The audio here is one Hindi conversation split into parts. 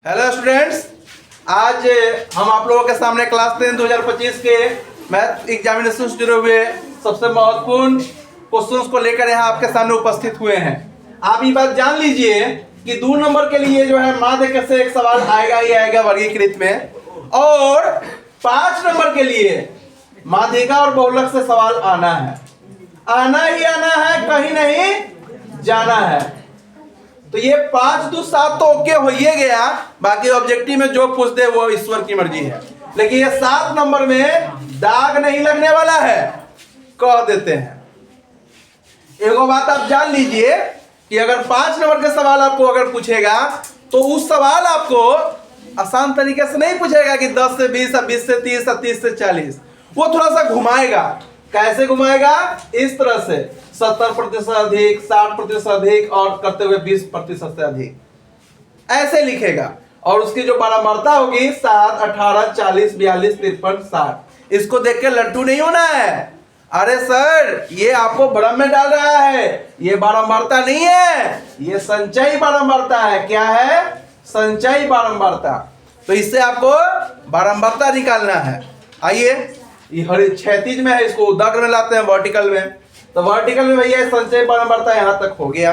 हेलो स्टूडेंट्स, आज हम आप लोगों के सामने क्लास 10 2025 के मैथ एग्जामिनेशन से जुड़े हुए सबसे महत्वपूर्ण क्वेश्चंस को लेकर यहाँ आपके सामने उपस्थित हुए हैं। आप ये बात जान लीजिए कि 2 नंबर के लिए जो है माध्य से एक सवाल आएगा ही आएगा वर्गीकृत में, और 5 नंबर के लिए माध्यिका और बहुलक से सवाल आना ही आना है, कहीं नहीं जाना है। तो ये 5 2 7 तो ओके हो ही गया, बाकी ऑब्जेक्टिव में जो पूछ दे वो ईश्वर की मर्जी है। लेकिन ये 7 नंबर में दाग नहीं लगने वाला है, कह देते हैं। एगो बात आप जान लीजिए कि अगर 5 नंबर के सवाल आपको अगर पूछेगा तो उस सवाल आपको आसान तरीके से नहीं पूछेगा कि 10 से 20 या 20 से 30 या 30 से 40। वो थोड़ा सा घुमाएगा। कैसे घुमाएगा? इस तरह से 70% अधिक, 60% अधिक और करते हुए 20% से अधिक, ऐसे लिखेगा। और उसकी जो बारंबारता होगी 7, 18, 40, 42, 53, 60। इसको देख के लट्टू नहीं होना है। अरे सर, ये आपको भ्रम में डाल रहा है, ये बारंबारता नहीं है, ये संचयी बारंबारता है। क्या है? संचयी बारंबारता। तो इससे आपको बारंबारता निकालना है। आइए, ये हर क्षैतिज में है, इसको उदाग्र में लाते हैं वर्टिकल में। तो वर्टिकल में भैया संचय बारंबारता यहां तक हो गया।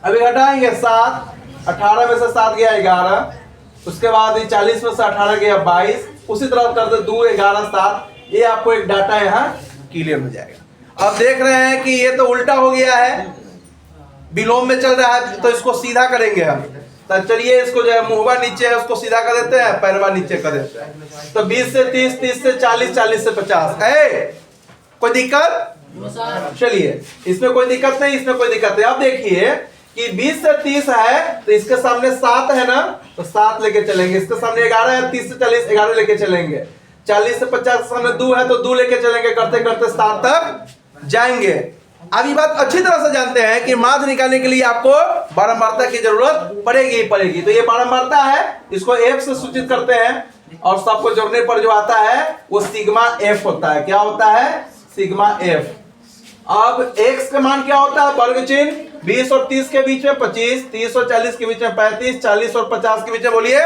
अभी घटाएंगे 7, 18 में से 7 गया 11, उसके बाद 40 में से 18 गया 22, उसी तरह करते 2, 11, 7। ये आपको एक डाटा यहाँ क्लियर हो जाएगा। अब देख रहे हैं कि ये तो उल्टा हो गया है, विलोम में चल रहा है, तो इसको सीधा करेंगे हम। तो चलिए, इसको जो है मुहवा नीचे है उसको सीधा कर देते हैं, पैरवा नीचे कर देते हैं। तो 20 से 30, 30 से 40, 40 से 50 है। कोई दिक्कत? चलिए, इसमें कोई दिक्कत नहीं, इसमें कोई दिक्कत नहीं। अब देखिए कि 20 से 30 है तो इसके सामने 7 है ना, तो 7 लेके चलेंगे। इसके सामने 11 है, 30 से 40 11 लेके चलेंगे। 40 से 50 के सामने 2 है तो 2 लेके चलेंगे, करते करते 7 तक जाएंगे। अब ये बात अच्छी तरह से जानते हैं कि माध्य निकालने के लिए आपको बारंबारता की जरूरत पड़ेगी। तो ये बारंबारता है, इसको F से सूचित करते हैं, और सबको जोड़ने पर जो आता है वो सिग्मा F होता है। क्या होता है? Sigma F। अब x का मान क्या होता है? वर्ग चिन्ह। 20 और 30 के बीच में 25, 30 और 40 के बीच में 35, 40 और 50 के बीच में बोलिए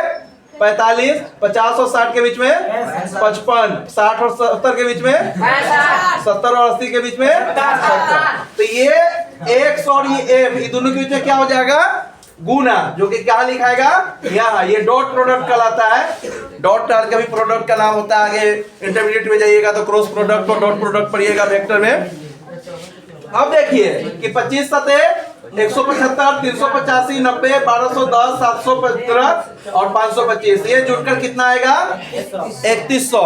45, 50 और 60 के बीच में 55, 60 और 70 के बीच में 70 और 80 के बीच में 70। तो ये x और ये f, ये दोनों के बीच में क्या हो जाएगा? गुना, जो कि क्या लिखाएगा यहाँ, ये डॉट प्रोडक्ट कहलाता है। डॉट डाल के भी प्रोडक्ट का नाम होता है। आगे इंटरमीडिएट में जाइएगा तो क्रॉस प्रोडक्ट और डॉट प्रोडक्ट पढ़िएगा वेक्टर में। अब देखिए कि 25 सते 175, 385, 90, 1210, 715 और 525, ये जुड़कर कितना आएगा? 3100।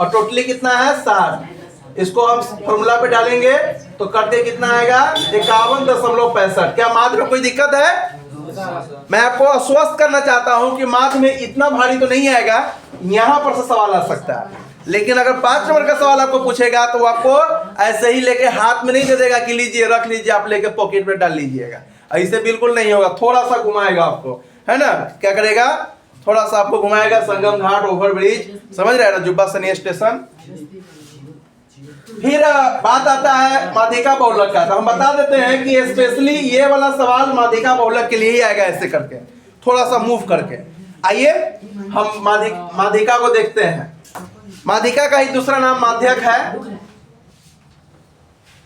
और टोटली कितना है? 60। इसको हम फॉर्मूला पे डालेंगे तो करते कितना आएगा? 51.65। क्या माध्य में कोई दिक्कत है? मैं आपको आश्वस्त करना चाहता हूं कि माध्य में इतना भारी तो नहीं आएगा, यहां पर से सवाल आ सकता है। लेकिन अगर 5 नंबर का सवाल आपको पूछेगा तो आपको ऐसे ही लेके हाथ में नहीं दे देगा कि लीजिए रख लीजिए, आप लेके पॉकेट में डाल लीजिएगा। ऐसे बिल्कुल नहीं होगा, थोड़ा सा घुमाएगा आपको, है ना। क्या करेगा? थोड़ा सा आपको घुमाएगा। संगम घाट, ओवर ब्रिज, समझ रहे हैं ना, जुब्बा सनी स्टेशन। फिर बात आता है माध्यिका बहुलक का। तो हम बता देते हैं कि स्पेशली ये वाला सवाल माध्यिका बहुलक के लिए ही आएगा, ऐसे करके थोड़ा सा मूव करके। आइए हम माध्यिका को देखते हैं। माध्यिका का ही दूसरा नाम माध्यक है।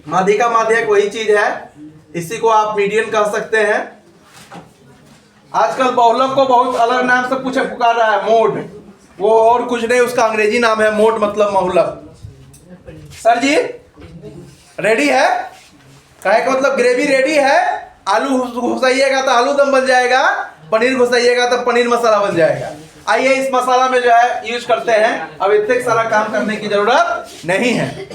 माध्यिका माध्यक वही चीज है, इसी को आप मीडियन कह सकते हैं। आजकल बहुलक को बहुत अलग नाम से पुकार रहा है, मोड। वो और कुछ नहीं, उसका अंग्रेजी नाम है मोड, मतलब बहुलक। सर जी रेडी है? कहे का मतलब ग्रेवी रेडी है। आलू घुसाइएगा तो आलू दम बन जाएगा, पनीर घुसाइएगा तो पनीर मसाला बन जाएगा। आइए इस मसाला में जो है यूज करते हैं। अब इतने सारा काम करने की जरूरत नहीं है।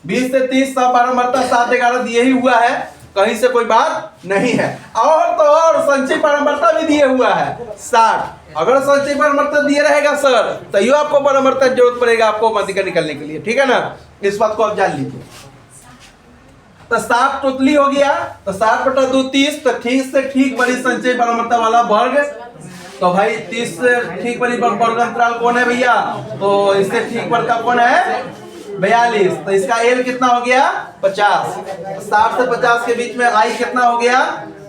20 से 30 सब बारंबारता 7, 11 दिए ही हुआ है, कहीं से कोई बात नहीं है। और तो और संचय बारंबारता भी दिए हुआ है 60। अगर संचय बारंबारता दिए रहेगा सर, तैयो आपको बारंबारता की जरूरत पड़ेगा आपको माध्यिका निकलने के लिए, ठीक है ना। इस बात को आप जान लीजिए। तो 7 टोटली हो गया, तो 7/2 30। तो ठीक से ठीक बड़ी संचय बारंबारता वाला वर्ग। तो भाई 30 से ठीक बड़ी वर्ग अंतराल कौन है भैया? तो इससे ठीक वर्ग का कौन है? 42। तो इसका एल कितना हो गया? 50। 60 से 50 के बीच में आई कितना हो गया?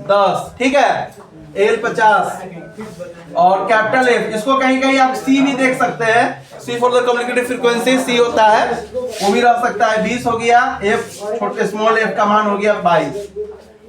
10। ठीक है। एल 50 और कैपिटल एफ, इसको कहीं कहीं आप सी भी देख सकते हैं, सी फॉर द कम्युनिकेटिव फ्रीक्वेंसी सी होता है, वो भी रह सकता है। 20 हो गया, एफ छोटे स्मॉल एफ का मान हो गया 22।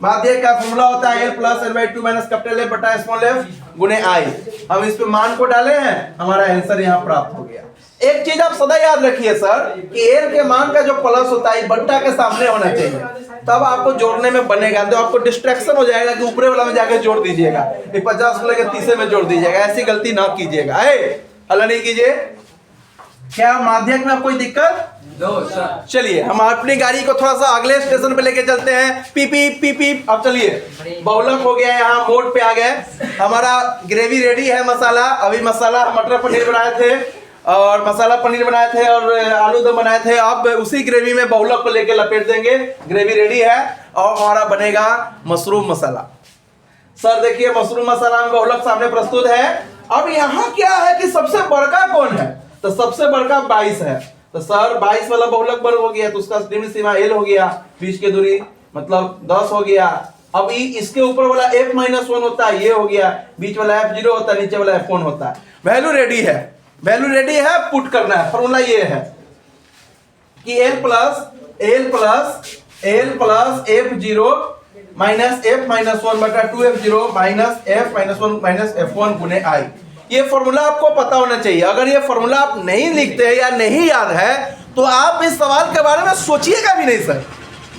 माध्यक का फॉर्मूला होता है L plus L by 2 minus capital F बटा स्मॉल एफ गुने आई। हम इस पे मान को डाले हैं, हमारा आंसर यहाँ प्राप्त हो गया। एक चीज आप सदा याद रखिए सर कि एल के मान का जो प्लस होता है बट्टा के सामने होना चाहिए, तब आपको जोड़ने में बनेगा। तो आपको डिस्ट्रैक्शन हो जाएगा कि ऊपरे वाला में जाके जोड़ दीजिएगा, 50 को लेकर 30 में जोड़ दीजिएगा, ऐसी गलती ना कीजिएगा। हल्ला नहीं कीजिए। क्या माध्यक में कोई दिक्कत? चलिए हम अपनी गाड़ी को थोड़ा सा अगले स्टेशन पे लेके चलते हैं। P P P P. अब चलिए बहुलक हो गया, यहाँ मोड पे आ गए। हमारा ग्रेवी रेडी है, मसाला अभी मसाला मटर पनीर बनाए थे और मसाला पनीर बनाए थे और आलू दम बनाए थे। अब उसी ग्रेवी में बहुलक को लेके लपेट देंगे। ग्रेवी रेडी है और हमारा बनेगा मशरूम मसाला। सर देखिए मशरूम मसाला में बहुलक सामने प्रस्तुत है। अब यहाँ क्या है कि सबसे बड़का कौन है? तो सबसे बड़का 22 है। तो सर 22 वाला बहुलक वर्ग हो गया, तो उसका निम्न सीमा एल हो गया, बीच की दूरी मतलब 10 हो गया। अब इसके ऊपर वाला f-1 होता है, ये हो गया, बीच वाला f0 होता है, नीचे वाला f1 होता है। वैल्यू रेडी है, वैल्यू रेडी है, पुट करना है। फॉर्मूला ये है कि l plus f0 minus f-1 बटा 2f0 minus f-1 minus f1 गुने i। ये फॉर्मूला आपको पता होना चाहिए। अगर ये फॉर्मूला आप नहीं लिखते हैं या नहीं याद है तो आप इस सवाल के बारे में सोचिएगा भी नहीं सर।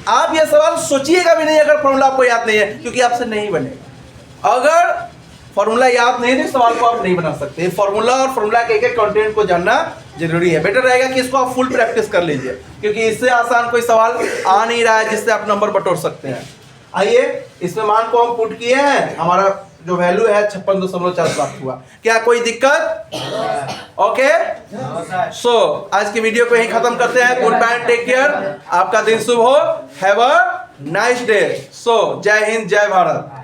आप ये सवाल सोचिएगा भी नहीं अगर फॉर्मूला आपको याद नहीं है, क्योंकि आपसे नहीं बनेगा। अगर फॉर्मूला याद नहीं है तो सवाल को आप नहीं बना सकते। फॉर्मूला और फॉर्मूला के एक कंटेंट को जानना जरूरी है। बेटर रहेगा कि इसको आप फुल प्रैक्टिस कर लीजिए, क्योंकि इससे आसान कोई सवाल आ नहीं रहा है जिससे आप नंबर बटोर सकते हैं। आइए इसमें मान को हम पुट किए हैं, हमारा जो वैल्यू है 56.4 प्राप्त हुआ। क्या कोई दिक्कत? ओके सो आज की वीडियो को यहीं खत्म करते हैं। गुड बाय, टेक केयर, आपका दिन शुभ हो, हैव अ नाइस डे। सो जय हिंद, जय भारत।